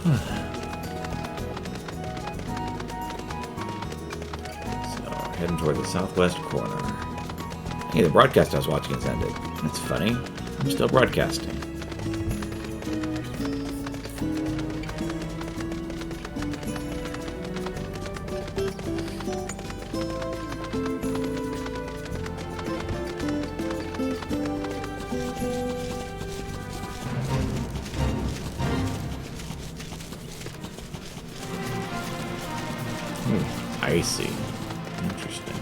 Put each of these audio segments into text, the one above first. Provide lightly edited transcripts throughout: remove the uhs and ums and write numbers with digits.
So, heading toward the southwest corner. Hey, the broadcast I was watching has ended. That's funny. I'm still broadcasting. Icy. Interesting.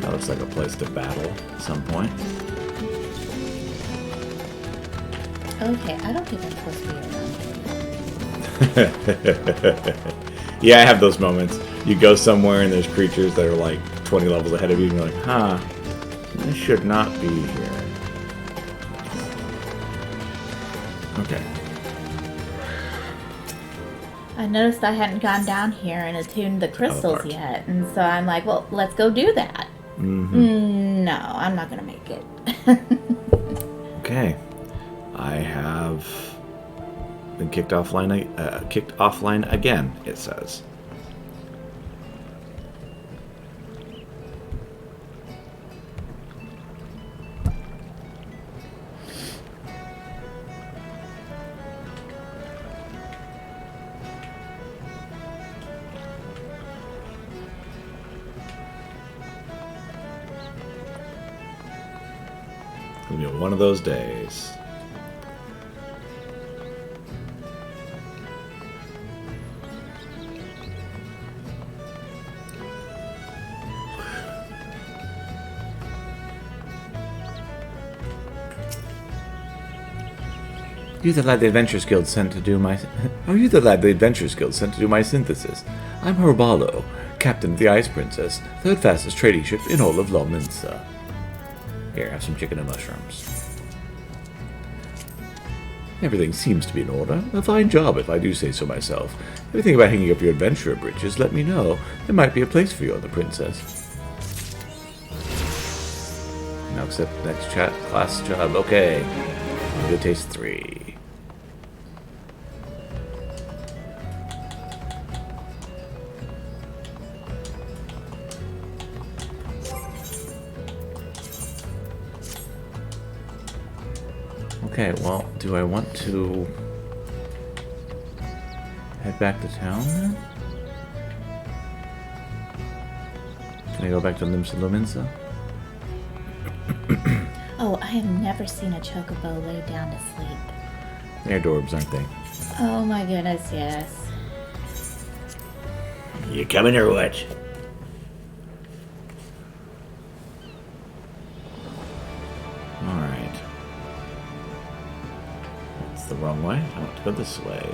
That looks like a place to battle at some point. Okay, I don't think I'm supposed to be around. Yeah, I have those moments. You go somewhere and there's creatures that are like 20 levels ahead of you, and you're like, huh, I should not be here. Okay. I noticed I hadn't gone down here and attuned the crystals yet, and so I'm like, well, let's go do that. No, I'm not going to make it. Okay. I have been kicked offline again, it says. It'll be one of those days. You the lad the Adventurers Guild sent to do my... Are you the lad the Adventurers Guild sent to do my synthesis? I'm Herbalo, captain of the Ice Princess, third fastest trading ship in all of Lominsa. Here, have some chicken and mushrooms. Everything seems to be in order. A fine job, if I do say so myself. If you think about hanging up your adventurer britches, let me know. There might be a place for you on the Princess. Now accept the next class job. Okay. Good taste 3. Okay, well, do I want to head back to town then? Can I go back to Lominsa? Oh, I have never seen a chocobo lay down to sleep. They're adorbs, aren't they? Oh my goodness, yes. You coming or what? Alright. That's the wrong way. I want to go this way.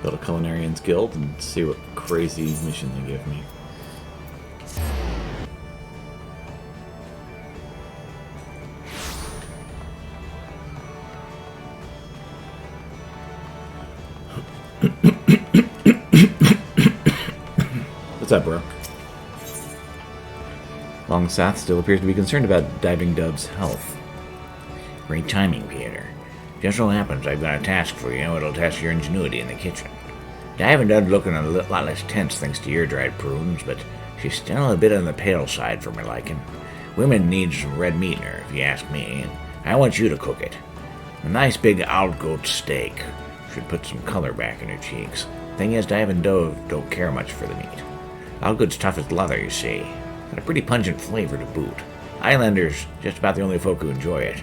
Go to Culinarian's Guild and see what crazy mission they give me. What's up, bro? Longsath still appears to be concerned about Diving Dove's health. Great timing, Peter. Just so happens I've got a task for you that'll test your ingenuity in the kitchen. Diving Dove's looking a lot less tense thanks to your dried prunes, but she's still a bit on the pale side for my liking. Women need some red meat in her, if you ask me, and I want you to cook it. A nice big old goat steak should put some color back in her cheeks. Thing is, Diving Dove don't care much for the meat. Outgood's tough as leather, you see, and a pretty pungent flavor to boot. Islanders just about the only folk who enjoy it.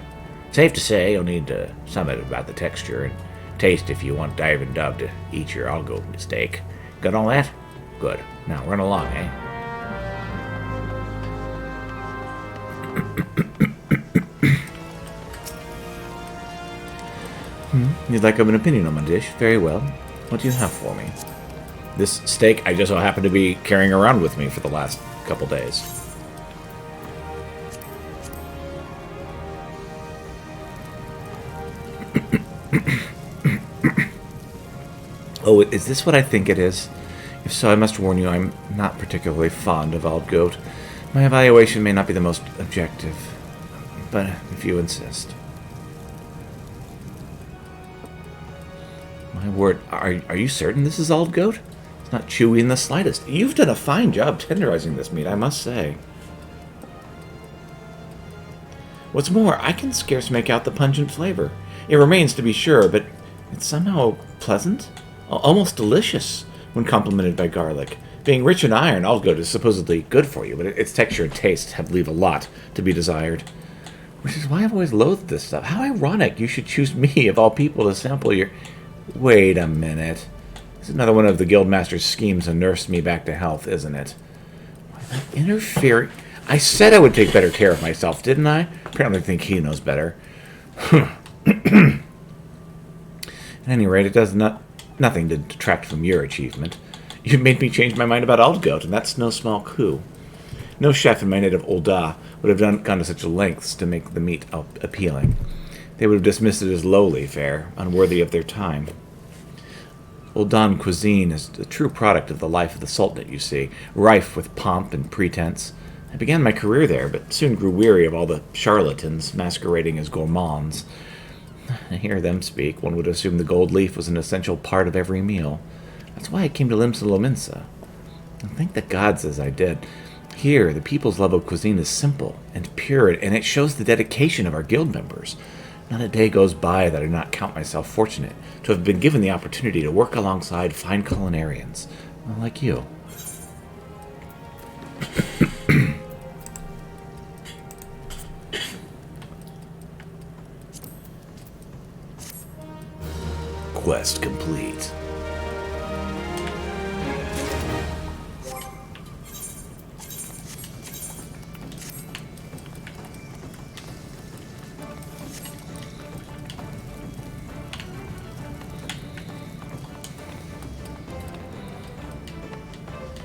Safe to say, you'll need to summit about the texture and taste if you want Diving Dove to eat your Algoat steak. Got all that? Good. Now run along, eh? You'd like an opinion on my dish? Very well. What do you have for me? This steak I just so happen to be carrying around with me for the last couple days. Oh, is this what I think it is? If so, I must warn you, I'm not particularly fond of Aldgoat. My evaluation may not be the most objective, but if you insist. My word, are you certain this is old goat? It's not chewy in the slightest. You've done a fine job tenderizing this meat, I must say. What's more, I can scarce make out the pungent flavor. It remains to be sure, but it's somehow pleasant, almost delicious when complemented by garlic. Being rich in iron, old goat is supposedly good for you, but its texture and taste have leave a lot to be desired. Which is why I've always loathed this stuff. How ironic you should choose me, of all people, to sample your... Wait a minute. This is another one of the Guildmaster's schemes to nurse me back to health, isn't it? Interfering... I said I would take better care of myself, didn't I? Apparently I think he knows better. At any rate, it does nothing to detract from your achievement. You've made me change my mind about Aldgoat, and that's no small coup. No chef in my native Ul'dah would have gone to such lengths to make the meat appealing. They would have dismissed it as lowly fare, unworthy of their time. Ul'dah cuisine is the true product of the life of the Sultanate, you see, rife with pomp and pretense. I began my career there, but soon grew weary of all the charlatans masquerading as gourmands. To hear them speak, one would assume the gold leaf was an essential part of every meal. That's why I came to Limsa Lominsa. And thank the gods as I did. Here, the people's love of cuisine is simple and pure, and it shows the dedication of our guild members. Not a day goes by that I do not count myself fortunate to have been given the opportunity to work alongside fine culinarians, like you. Quest complete.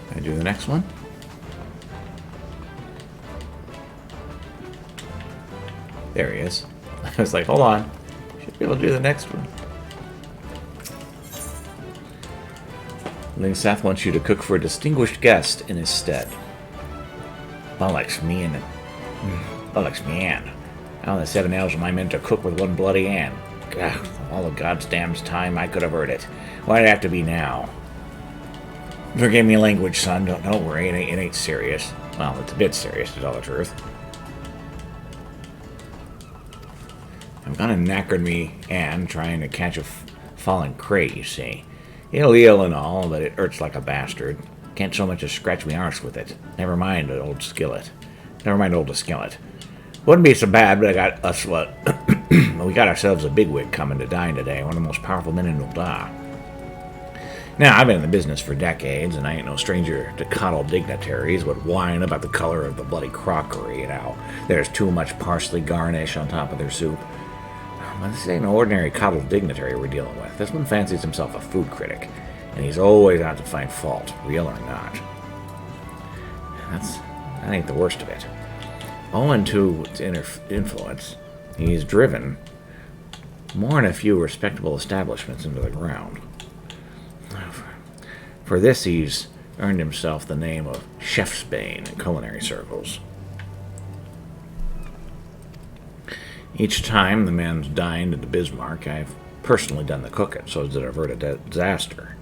Can I do the next one? There he is. I was like, hold on. Should be able to do the next one. Lingsath wants you to cook for a distinguished guest in his stead. Bollocks me and... Bollocks me and. How the 7 elves am I meant to cook with one bloody hand? God, all the goddamn time I could have heard it. Why'd it have to be now? Forgive me language, son. Don't worry, it ain't serious. Well, it's a bit serious, to tell the truth. I'm kind of knackered me and trying to catch a falling crate, you see. He'll heal and all, but it hurts like a bastard. Can't so much as scratch me arse with it. Never mind old the skillet. Wouldn't be so bad, but I got us what? We got ourselves a bigwig coming to dine today, one of the most powerful men in Ul'dah. Now, I've been in the business for decades, and I ain't no stranger to coddle dignitaries would whine about the color of the bloody crockery and how there's too much parsley garnish on top of their soup. But this ain't an ordinary coddled dignitary we're dealing with. This one fancies himself a food critic, and he's always out to find fault, real or not. That ain't the worst of it. Owing to its influence, he's driven more than a few respectable establishments into the ground. For this, he's earned himself the name of Chef's Bane in culinary circles. Each time the man's dined at the Bismarck, I've personally done the cooking so as to avert a disaster.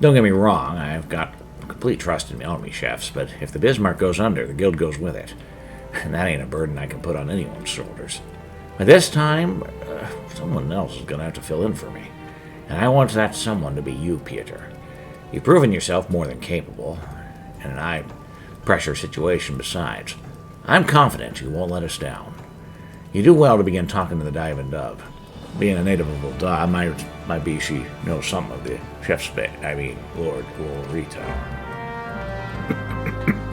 Don't get me wrong, I've got complete trust in my own chefs, but if the Bismarck goes under, the guild goes with it. And that ain't a burden I can put on anyone's shoulders. But this time, someone else is going to have to fill in for me. And I want that someone to be you, Peter. You've proven yourself more than capable, in an high-pressure situation besides. I'm confident you won't let us down. You do well to begin talking to the Diamond Dove. Being a native of Ul'dah, might be she knows something of the chef's Lord Ulrita.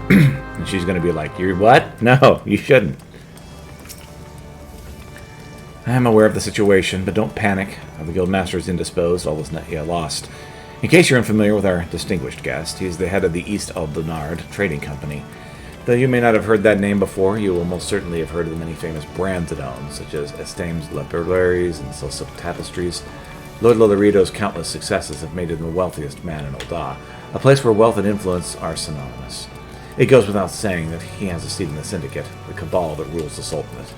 And she's going to be like, you're what? No, you shouldn't. I'm aware of the situation, but don't panic. The Guildmaster is indisposed, all is not yet lost. In case you're unfamiliar with our distinguished guest, he's the head of the East Aldonard Trading Company. Though you may not have heard that name before, you will most certainly have heard of the many famous brands it owns, such as Estames Lapelleries and Silk Tapestries. Lord Lolorito's countless successes have made him the wealthiest man in Ul'dah, a place where wealth and influence are synonymous. It goes without saying that he has a seat in the syndicate, the cabal that rules the Sultanate.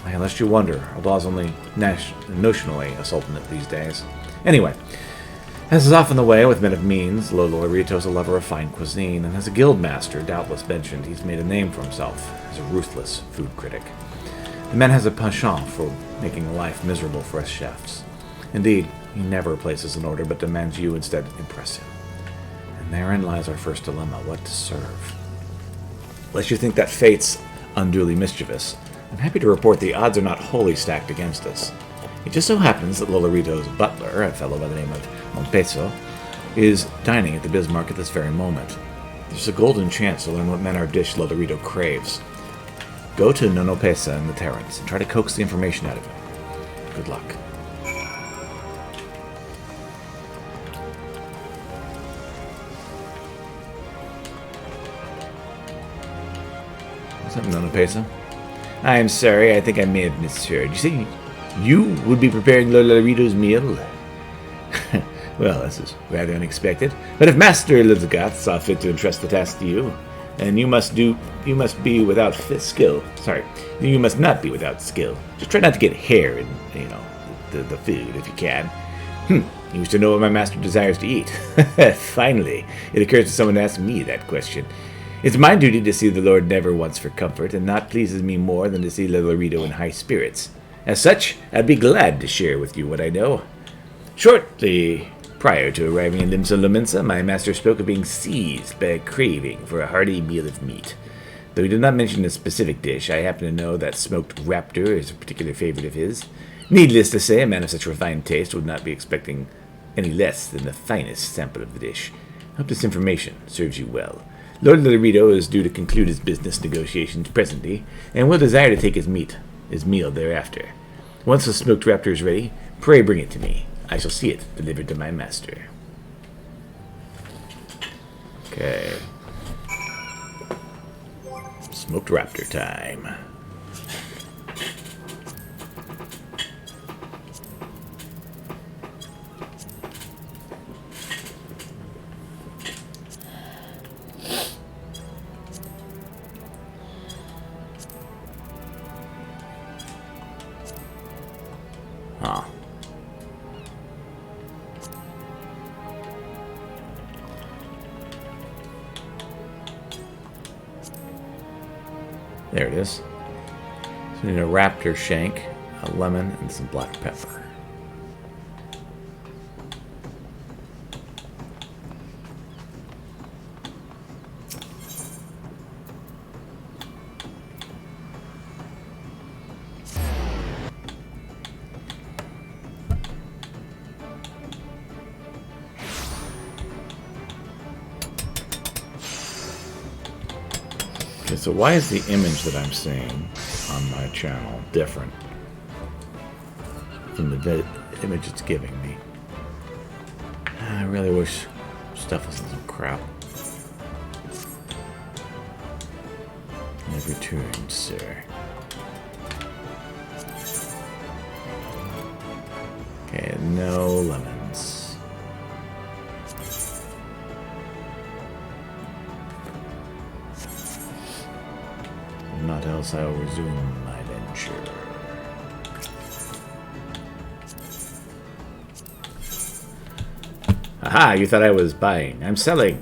Lest you wonder, Ul'dah is only notionally a sultanate these days. Anyway, as is often the way with men of means, Lolorito's a lover of fine cuisine, and as a guild master doubtless mentioned, he's made a name for himself as a ruthless food critic. The man has a penchant for making life miserable for us chefs. Indeed, he never places an order but demands you instead impress him. And therein lies our first dilemma, what to serve. Lest you think that fate's unduly mischievous, I'm happy to report the odds are not wholly stacked against us. It just so happens that Lolorito's butler, a fellow by the name of Monpeso, is dining at the Bismarck at this very moment. There's a golden chance to learn what manner of dish Lolorito craves. Go to Nono Pesa in the terrace and try to coax the information out of him. Good luck. What's up, Nono Pesa? I am sorry, I think I may have misheard. You say you would be preparing Lolorito's meal? Well, this is rather unexpected. But if Master Elizabeth saw fit to entrust the task to you, then you must be without skill. Sorry, you must not be without skill. Just try not to get hair in, the food if you can. You wish to know what my master desires to eat. Finally, it occurs to someone to ask me that question. It's my duty to see the Lord never wants for comfort, and naught pleases me more than to see Lolorito in high spirits. As such, I'd be glad to share with you what I know. Shortly prior to arriving in Limsa Lominsa, my master spoke of being seized by a craving for a hearty meal of meat. Though he did not mention a specific dish, I happen to know that smoked raptor is a particular favorite of his. Needless to say, a man of such refined taste would not be expecting any less than the finest sample of the dish. I hope this information serves you well. Lord Lolorito is due to conclude his business negotiations presently, and will desire to take his meal thereafter. Once the smoked raptor is ready, pray bring it to me. I shall see it delivered to my master. Okay. Smoked raptor time. Huh. There it is. So we need a raptor shank, a lemon, and some black pepper. Okay, so why is the image that I'm seeing on my channel different from the image it's giving me? I really wish stuff wasn't some crap. I've returned, sir. Okay, no lemons. Not else I will resume my venture. Aha, you thought I was buying. I'm selling.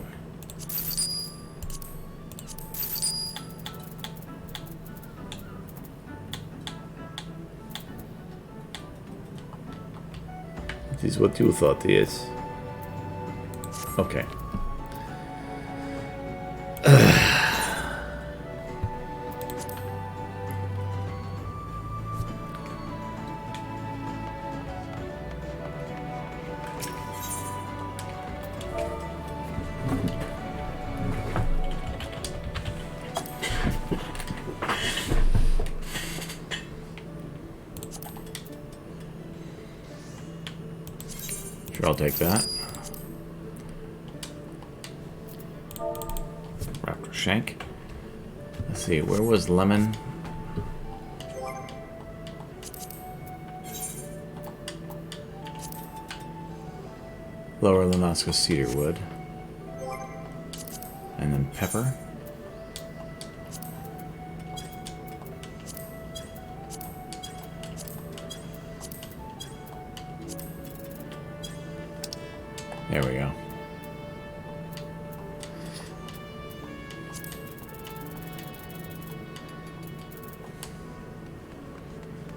This is what you thought, yes. Okay. Sure, I'll take that. Raptor shank. Let's see, where was lemon? Lower Lenosca cedar wood. And then pepper. There we go.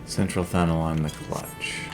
Central funnel on the clutch.